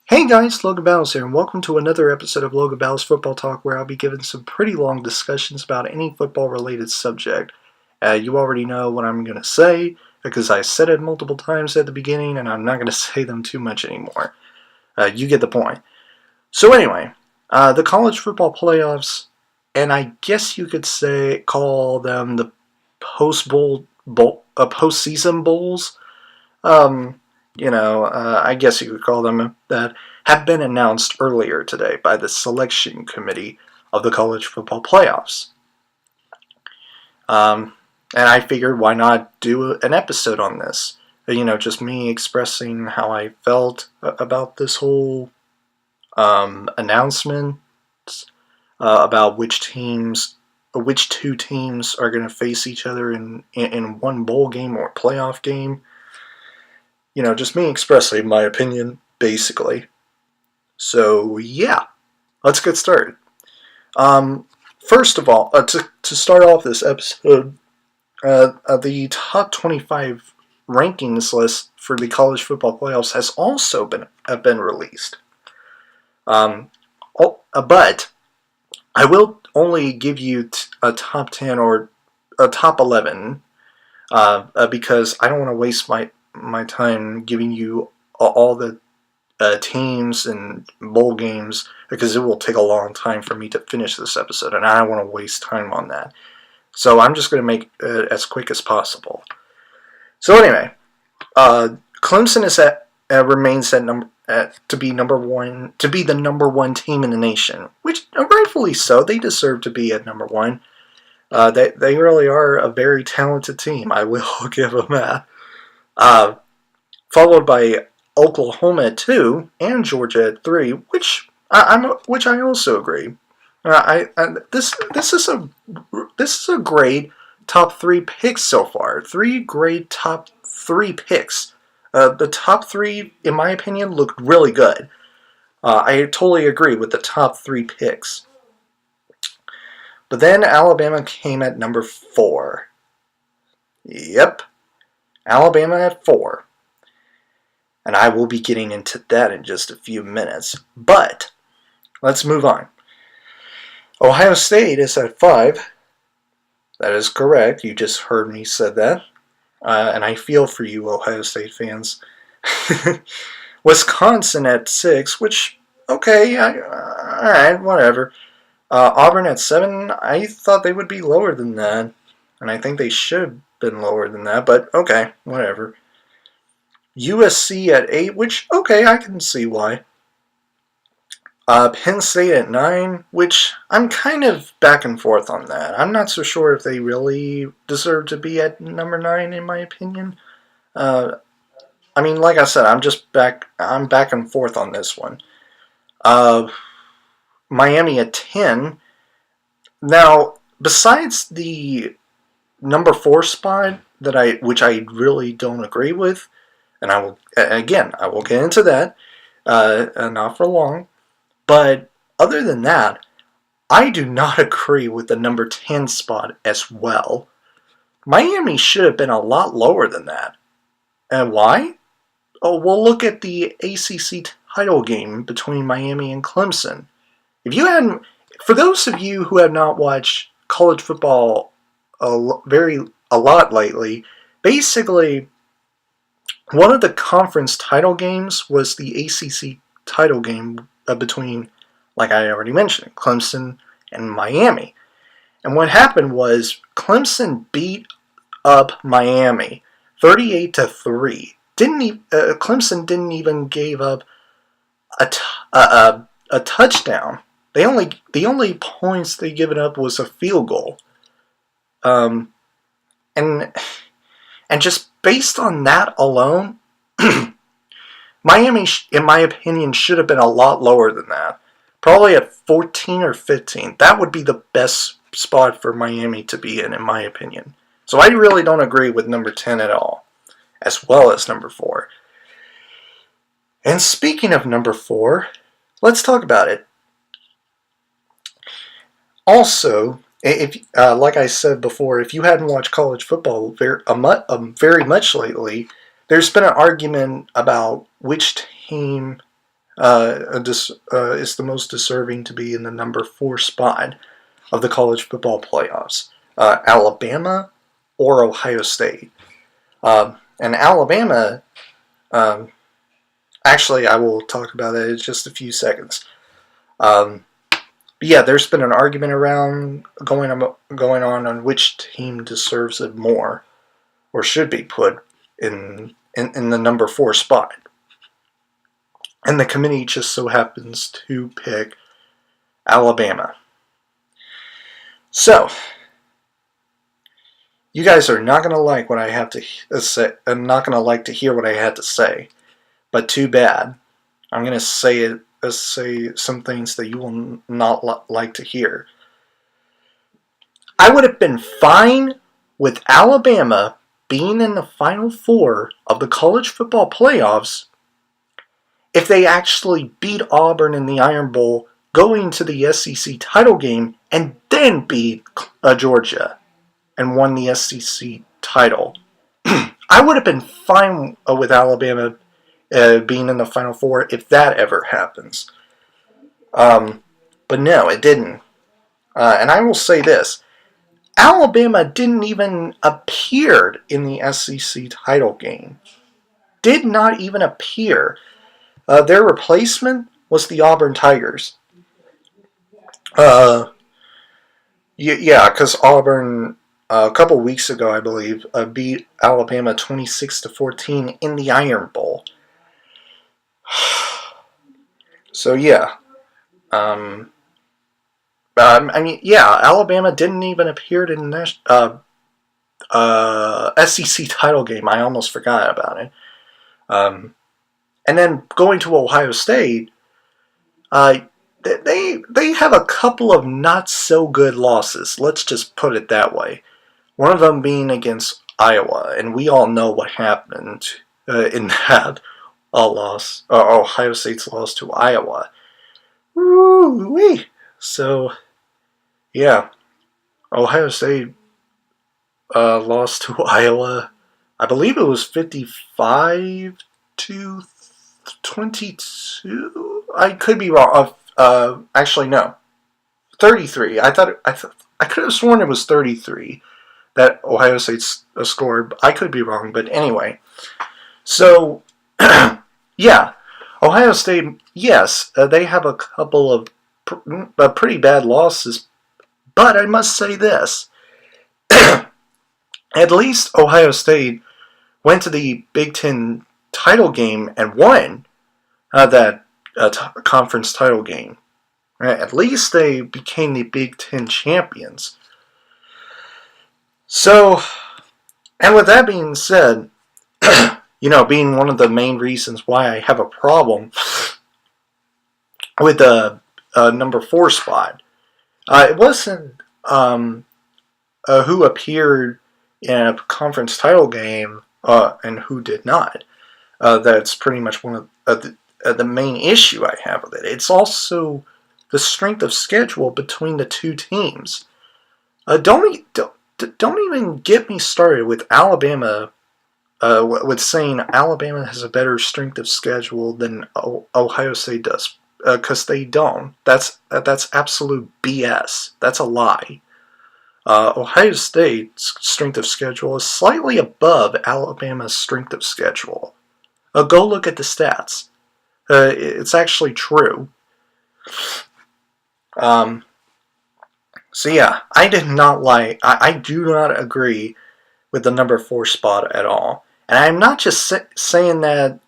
Hey guys, Logan Battles here, and welcome to another episode of Logan Battles Football Talk, where I'll be giving some pretty long discussions about any football-related subject. You already know what I'm going to say, because I said it multiple times at the beginning, and I'm not going to say them too much anymore. You get the point. So anyway, the college football playoffs, and I guess you could call them the postseason bowls. I guess you could call them that, have been announced earlier today by the selection committee of the college football playoffs. And I figured, why not do an episode on this? Just me expressing how I felt about this whole announcement, about which two teams are going to face each other in one bowl game or playoff game. Just me expressing my opinion, basically. So, yeah, let's get started. First of all, to start off this episode, the top 25 rankings list for the college football playoffs has also been released. But I will only give you a top 10 or a top 11 because I don't want to waste my time giving you all the teams and bowl games, because it will take a long time for me to finish this episode, and I don't want to waste time on that. So I'm just going to make it as quick as possible. So anyway, Clemson remains to be the number one team in the nation, which rightfully so. They deserve to be at number one. They really are a very talented team. I will give them that. Followed by Oklahoma at 2 and Georgia at 3, which I also agree. This is a great top 3 picks so far. 3 great top 3 picks. The top 3, in my opinion, looked really good. I totally agree with the top 3 picks. But then Alabama came at number 4. Yep, Alabama at 4. And I will be getting into that in just a few minutes. But let's move on. Ohio State is at 5. That is correct. You just heard me say that. And I feel for you, Ohio State fans. Wisconsin at 6, which, okay, alright, whatever. Auburn at 7, I thought they would be lower than that. And I think they should have been lower than that, but okay, whatever. USC at 8, which, okay, I can see why. Penn State at 9, which I'm kind of back and forth on that. I'm not so sure if they really deserve to be at number 9, in my opinion. Like I said, I'm back and forth on this one. Miami at 10. Now, besides the number 4 spot, which I really don't agree with, and I will get into that, not for long. But other than that, I do not agree with the number 10 spot as well. Miami should have been a lot lower than that. And why? Oh, well, look at the ACC title game between Miami and Clemson. For those of you who have not watched college football a lot lately, basically, one of the conference title games was the ACC title game between, like I already mentioned, Clemson and Miami. And what happened was Clemson beat up Miami 38-3. Clemson didn't even give up a touchdown. The only points they given up was a field goal. And just based on that alone, Miami, in my opinion, should have been a lot lower than that. Probably at 14 or 15. That would be the best spot for Miami to be in my opinion. So I really don't agree with number 10 at all, as well as number 4. And speaking of number 4, let's talk about it. Also, like I said before, if you hadn't watched college football very much lately, there's been an argument about which team is the most deserving to be in the number 4 spot of the college football playoffs. Alabama or Ohio State. And Alabama, actually, I will talk about it in just a few seconds. But yeah, there's been an argument around going on which team deserves it more, or should be put in the number 4 spot. And the committee just so happens to pick Alabama. So, you guys are not going to like what I have to say. I'm not going to like to hear what I had to say. But too bad. I'm going to say some things that you will not like to hear. I would have been fine with Alabama being in the Final Four of the college football playoffs if they actually beat Auburn in the Iron Bowl, going to the SEC title game, and then beat Georgia and won the SEC title. I would have been fine with Alabama being in the Final Four if that ever happens. But no, it didn't. And I will say this. Alabama didn't even appear in the SEC title game. Did not even appear. Their replacement was the Auburn Tigers. Yeah, because Auburn, a couple weeks ago, I believe, beat Alabama 26-14 in the Iron Bowl. So yeah, I mean, yeah, Alabama didn't even appear in the SEC title game. I almost forgot about it. And then going to Ohio State, they have a couple of not so good losses. Let's just put it that way. One of them being against Iowa, and we all know what happened in that loss. Ohio State's loss to Iowa. Woo-wee. So, yeah, Ohio State lost to Iowa. I believe it was 55-22. I could be wrong. Actually, no, 33. I could have sworn it was 33 that Ohio State scored. I could be wrong, but anyway. So, yeah, Ohio State. Yes, they have a couple of pretty bad losses, but I must say this. At least Ohio State went to the Big Ten title game and won that conference title game. Right? At least they became the Big Ten champions. So, and with that being said, being one of the main reasons why I have a problem with the number 4 spot, it wasn't who appeared in a conference title game and who did not. That's pretty much one of the main issue I have with it. It's also the strength of schedule between the two teams. Don't even get me started with Alabama. With saying Alabama has a better strength of schedule than Ohio State does, because they don't. That's absolute BS. That's a lie. Ohio State's strength of schedule is slightly above Alabama's strength of schedule. Go look at the stats. It's actually true. So yeah, I do not agree with the number 4 spot at all. And I'm not just saying that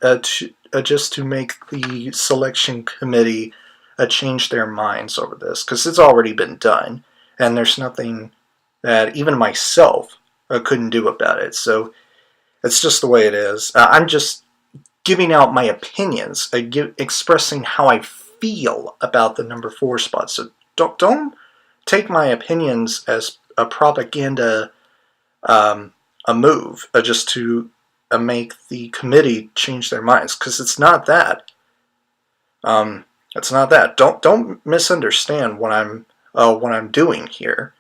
just to make the selection committee change their minds over this, because it's already been done, and there's nothing that even myself couldn't do about it. So it's just the way it is. I'm just giving out my opinions, expressing how I feel about the number 4 spot. So don't take my opinions as a propaganda a move just to make the committee change their minds, because it's not that. It's not that. Don't misunderstand what I'm doing here.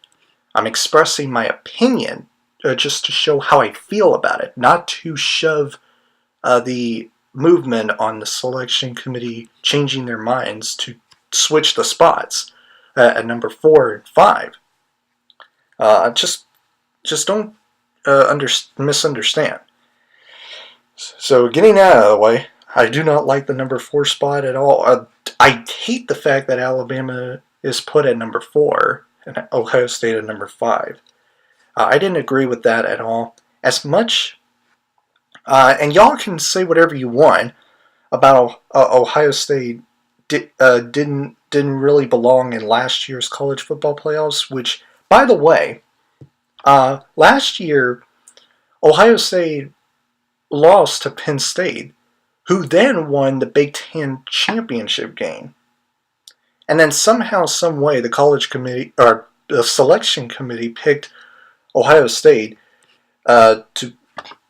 I'm expressing my opinion just to show how I feel about it, not to shove movement on the selection committee changing their minds to switch the spots at number 4 and 5. Just don't misunderstand. So getting that out of the way, I do not like the number 4 spot at all. I hate the fact that Alabama is put at number 4 and Ohio State at number 5. I didn't agree with that at all. As much, and y'all can say whatever you want about Ohio State didn't really belong in last year's college football playoffs. Which, by the way, last year Ohio State lost to Penn State, who then won the Big Ten championship game. And then somehow, some way, the college committee or the selection committee picked Ohio State to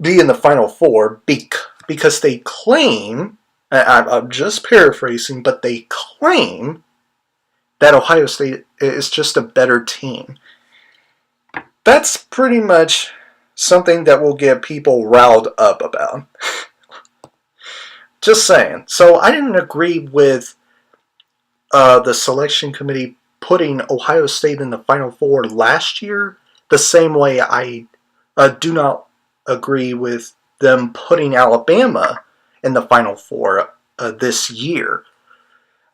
be in the Final Four because they claim, I'm just paraphrasing, but they claim that Ohio State is just a better team. That's pretty much something that will get people riled up about. Just saying. So I didn't agree with the selection committee putting Ohio State in the Final Four last year the same way I do not agree with them putting Alabama in the Final Four this year.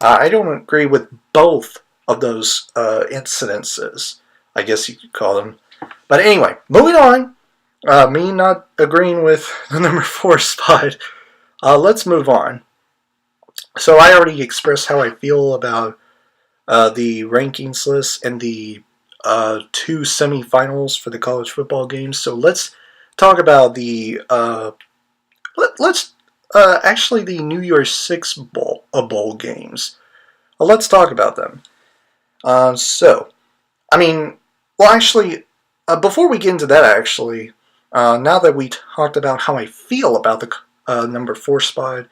I don't agree with both of those incidences, I guess you could call them. But anyway, moving on. Me not agreeing with the number 4 spot. Let's move on. So I already expressed how I feel about the rankings list and the 2 semifinals for the college football games. So let's talk about the actually the New Year's Six bowl games. Let's talk about them. Before we get into that, actually, now that we talked about how I feel about the number 4 spot,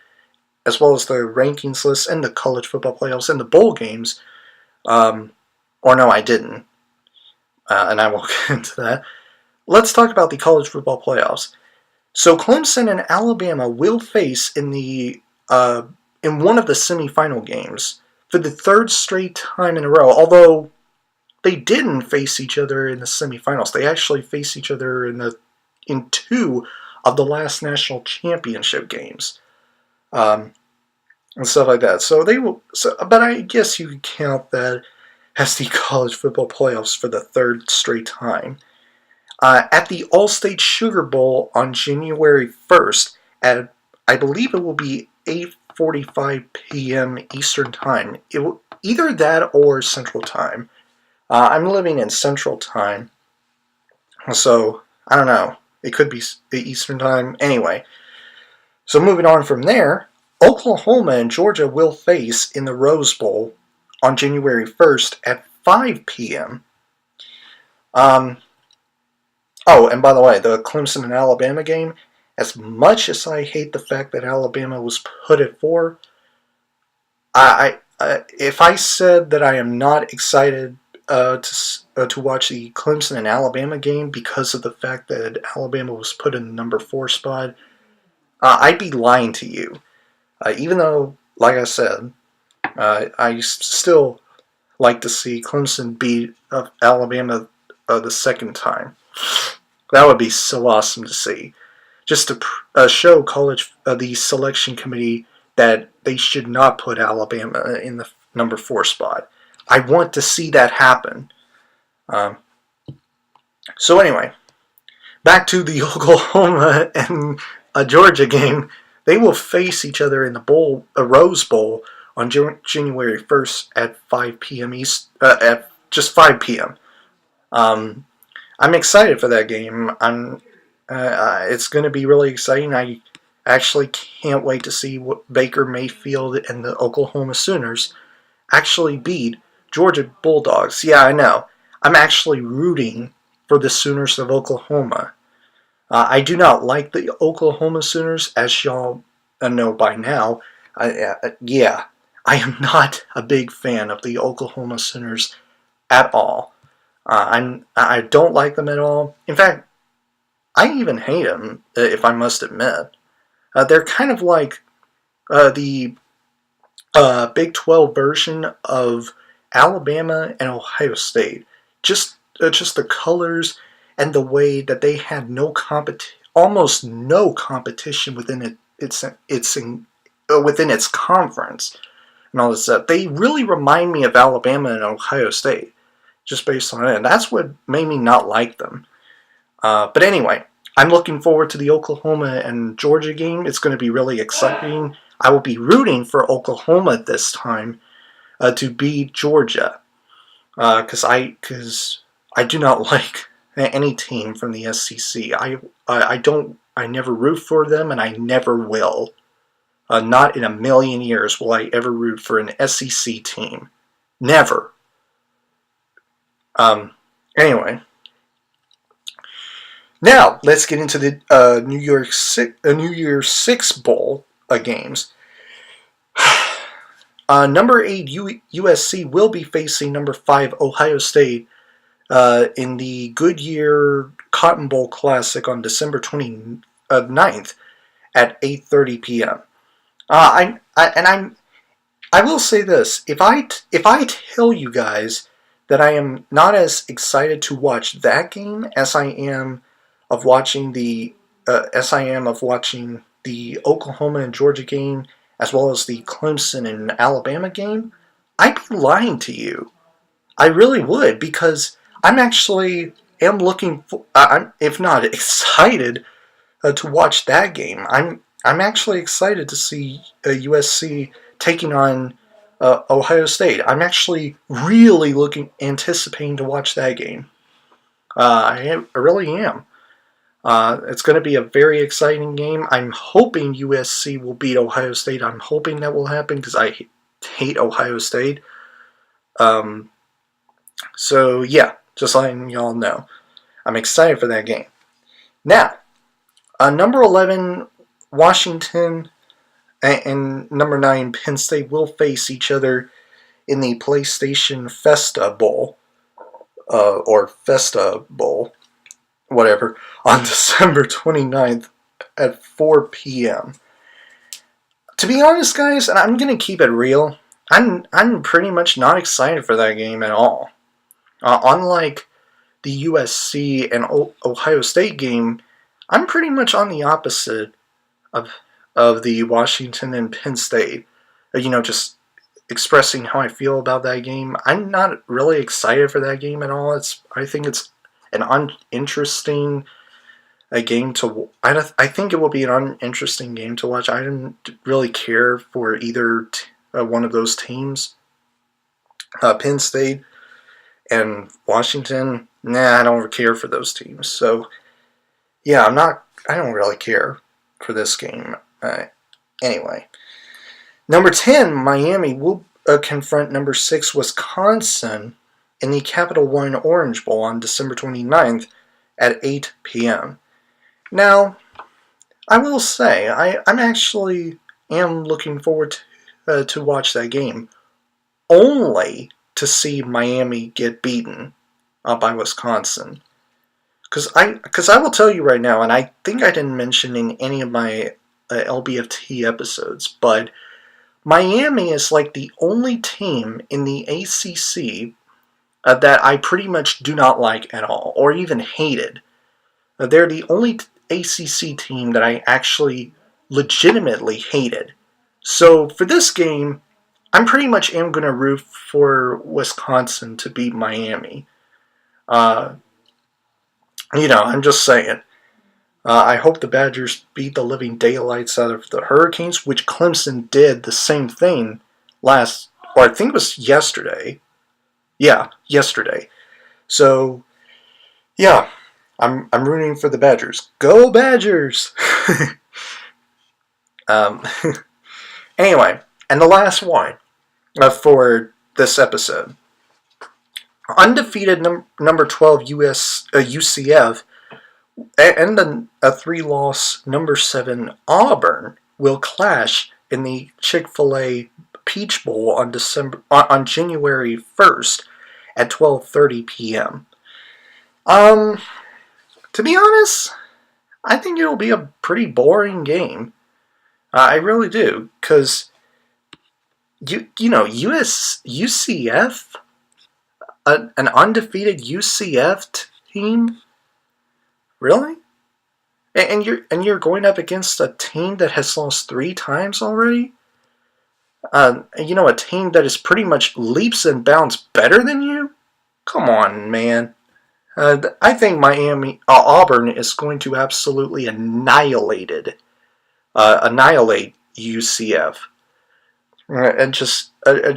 as well as the rankings list and the college football playoffs and the bowl games, or no, I didn't, and I will get into that. Let's talk about the college football playoffs. So Clemson and Alabama will face in one of the semifinal games for the 3rd straight time in a row. Although they didn't face each other in the semifinals, they actually faced each other in 2 of the last national championship games, and stuff like that. So they will. But I guess you could count that as the college football playoffs for the 3rd straight time. At the All-State Sugar Bowl on January 1st, at I believe it will be 8:45 p.m. Eastern Time. It will either that or Central Time. I'm living in Central Time, so I don't know. It could be Eastern Time. Anyway, so moving on from there, Oklahoma and Georgia will face in the Rose Bowl on January 1st at 5 p.m. Oh, and by the way, the Clemson and Alabama game, as much as I hate the fact that Alabama was put at 4, if I said that I am not excited to watch the Clemson and Alabama game because of the fact that Alabama was put in the number 4 spot, I'd be lying to you. Even though, like I said, I still like to see Clemson beat Alabama the second time. That would be so awesome to see. Just to show the selection committee that they should not put Alabama in the number 4 spot. I want to see that happen. So anyway, back to the Oklahoma and Georgia game. They will face each other in the Rose Bowl on January 1st at 5 p.m. At just 5 p.m. I'm excited for that game. It's going to be really exciting. I actually can't wait to see what Baker Mayfield and the Oklahoma Sooners actually beat Georgia Bulldogs. Yeah, I know. I'm actually rooting for the Sooners of Oklahoma. I do not like the Oklahoma Sooners, as y'all know by now. I am not a big fan of the Oklahoma Sooners at all. I don't like them at all. In fact, I even hate them, if I must admit. They're kind of like the Big 12 version of Alabama and Ohio State. Just the colors and the way that they had almost no competition within within its conference and all this stuff. They really remind me of Alabama and Ohio State, just based on it. And that's what made me not like them. But anyway, I'm looking forward to the Oklahoma and Georgia game. It's going to be really exciting. I will be rooting for Oklahoma this time to beat Georgia because I do not like any team from the SEC. I never root for them, and I never will. Not in a million years will I ever root for an SEC team. Never. Anyway. Now, let's get into the New Year's Six Bowl games. Number 8 USC will be facing number 5 Ohio State in the Goodyear Cotton Bowl Classic on December 29th at 8:30 p.m. I will say this: if I tell you guys that I am not as excited to watch that game as I am of watching the Oklahoma and Georgia game, as well as the Clemson and Alabama game, I'd be lying to you. I really would, because I'm actually looking for, if not excited to watch that game. I'm actually excited to see USC taking on Ohio State. I'm actually really anticipating to watch that game. I really am. It's going to be a very exciting game. I'm hoping USC will beat Ohio State. I'm hoping that will happen because I hate Ohio State. So yeah, just letting y'all know. I'm excited for that game. Now, number 11, Washington, and number 9, Penn State will face each other in the PlayStation Festa Bowl, or Festa Bowl, whatever, on December 29th at 4 p.m. To be honest, guys, and I'm going to keep it real, I'm pretty much not excited for that game at all. Unlike the USC and Ohio State game, I'm pretty much on the opposite of the Washington and Penn State. Just expressing how I feel about that game. I'm not really excited for that game at all. I think it's an uninteresting game to. I think it will be an uninteresting game to watch. I didn't really care for either one of those teams. Penn State and Washington. Nah, I don't care for those teams. So yeah, I don't really care for this game. Anyway, number 10, Miami will confront number 6, Wisconsin in the Capital One Orange Bowl on December 29th at 8 p.m. Now, I will say, I'm actually looking forward to watch that game, only to see Miami get beaten by Wisconsin. Because I will tell you right now, and I think I didn't mention in any of my LBFT episodes, but Miami is like the only team in the ACC that I pretty much do not like at all, or even hated. They're the only ACC team that I actually legitimately hated. So for this game, I'm pretty much going to root for Wisconsin to beat Miami. I'm just saying. I hope the Badgers beat the living daylights out of the Hurricanes, which Clemson did the same thing I think it was yesterday. Yeah, yesterday. So, yeah, I'm rooting for the Badgers. Go Badgers! Anyway, and the last one for this episode. Undefeated number 12 UCF and the 3-loss number 7 Auburn will clash in the Chick-fil-A Peach Bowl on January 1st at 12:30 p.m. To be honest, I think it'll be a pretty boring game. I really do, because you know UCF, an undefeated UCF team, really, and you're going up against a team that has lost 3 times already. A team that is pretty much leaps and bounds better than you. Come on, man. I think Auburn is going to absolutely annihilate UCF, and just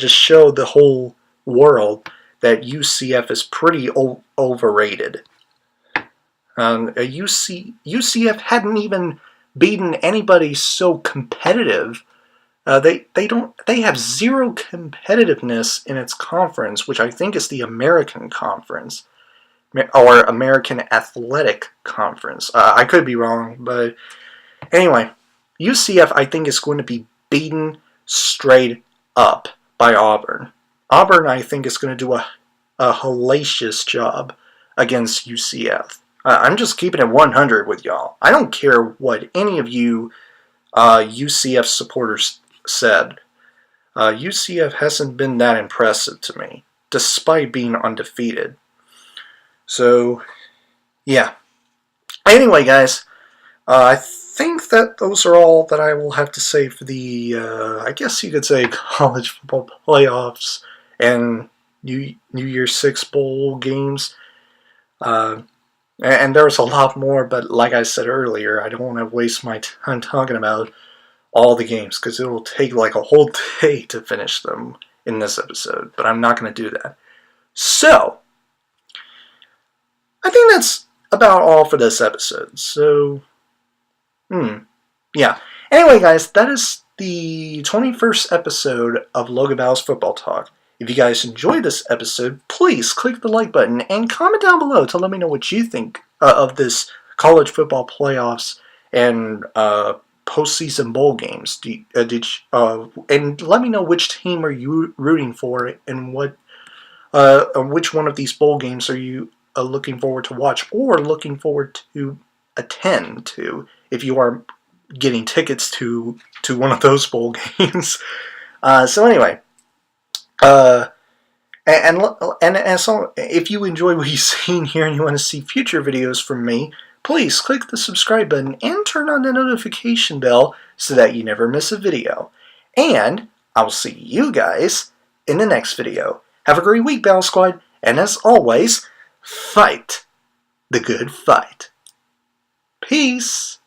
show the whole world that UCF is pretty overrated. UCF hadn't even beaten anybody so competitive. They have zero competitiveness in its conference, which I think is the American Conference or American Athletic Conference. I could be wrong, but anyway, UCF I think is going to be beaten straight up by Auburn. Auburn I think is going to do a hellacious job against UCF. I'm just keeping it 100 with y'all. I don't care what any of you UCF supporters said. UCF hasn't been that impressive to me, despite being undefeated. So, yeah. Anyway, guys, I think that those are all that I will have to say for the, I guess you could say, college football playoffs and New Year's Six bowl games. And there's a lot more, but like I said earlier, I don't want to waste my time talking about all the games, because it will take like a whole day to finish them in this episode, but I'm not going to do that. So, I think that's about all for this episode. So, yeah. Anyway, guys, that is the 21st episode of Logan Battles Football Talk. If you guys enjoyed this episode, please click the like button and comment down below to let me know what you think of this college football playoffs and postseason bowl games. And let me know which team are you rooting for, and which one of these bowl games are you looking forward to watch or looking forward to attend to if you are getting tickets to one of those bowl games. So anyway, and so if you enjoy what you've seen here and you want to see future videos from me, please click the subscribe button and turn on the notification bell so that you never miss a video. And I'll see you guys in the next video. Have a great week, Battle Squad, and as always, fight the good fight. Peace!